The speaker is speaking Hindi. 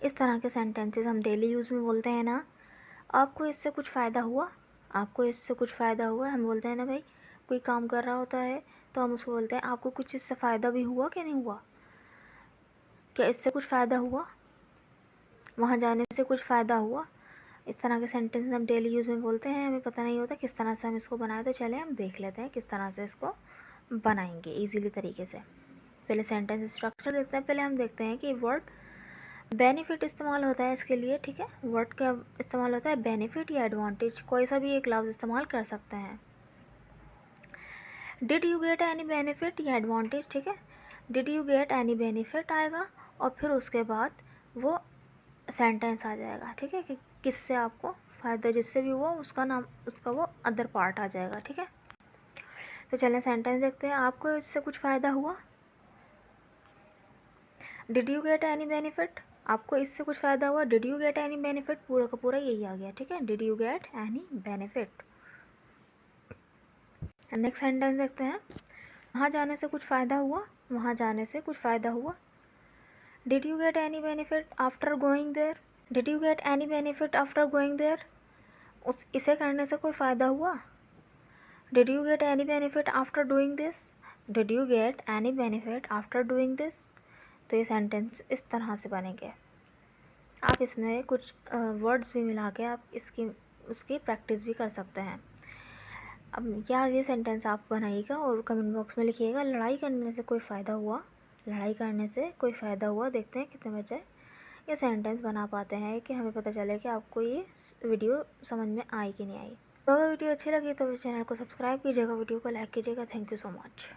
इस तरह के सेंटेंसेस हम डेली यूज़ में बोलते हैं ना। आपको इससे कुछ फ़ायदा हुआ, आपको इससे कुछ फ़ायदा हुआ, हम बोलते हैं ना भाई, कोई काम कर रहा होता है तो हम उसको बोलते हैं आपको कुछ इससे फ़ायदा भी हुआ कि नहीं हुआ, क्या इससे कुछ फ़ायदा हुआ, वहाँ जाने से कुछ फ़ायदा हुआ। इस तरह के सेंटेंस हम डेली यूज़ में बोलते हैं, हमें पता नहीं होता किस तरह से हम इसको बनाए। तो चले हम देख लेते हैं किस तरह से इसको बनाएंगे ईजीली तरीके से। पहले सेंटेंस स्ट्रक्चर देखते हैं। पहले हम देखते हैं कि वर्ड बेनिफिट इस्तेमाल होता है इसके लिए, ठीक है। वर्ड का इस्तेमाल होता है बेनिफिट या एडवांटेज, कोई सा भी एक लफ्ज़ इस्तेमाल कर सकते हैं। Did you get any benefit या एडवांटेज, ठीक है। Did you get any benefit आएगा और फिर उसके बाद वो सेंटेंस आ जाएगा, ठीक है, कि किससे आपको फ़ायदा, जिससे भी हुआ उसका नाम, उसका वो अदर पार्ट आ जाएगा, ठीक है। तो चलें सेंटेंस देखते हैं। आपको इससे कुछ फ़ायदा हुआ। Did you get any benefit, आपको इससे कुछ फ़ायदा हुआ। Did you get any benefit, पूरा का पूरा यही आ गया, ठीक है। Did you get any benefit. Next sentence देखते हैं। वहाँ जाने से कुछ फ़ायदा हुआ, वहाँ जाने से कुछ फ़ायदा हुआ। Did you get any benefit after going there, did you get any benefit after going there, उस इसे करने से कोई फ़ायदा हुआ। Did you get any benefit after doing this, did you get any benefit after doing this. तो ये सेंटेंस इस तरह से बनेंगे। आप इसमें कुछ वर्ड्स भी मिला के आप उसकी प्रैक्टिस भी कर सकते हैं। अब क्या ये सेंटेंस आप बनाइएगा और कमेंट बॉक्स में लिखिएगा। लड़ाई करने से कोई फ़ायदा हुआ, लड़ाई करने से कोई फ़ायदा हुआ। देखते हैं कितने बच्चे ये सेंटेंस बना पाते हैं, कि हमें पता चले कि आपको ये वीडियो समझ में आई कि नहीं आई। तो अगर वीडियो अच्छी लगी तो चैनल को सब्सक्राइब कीजिएगा, वीडियो को लाइक कीजिएगा। Thank you so much.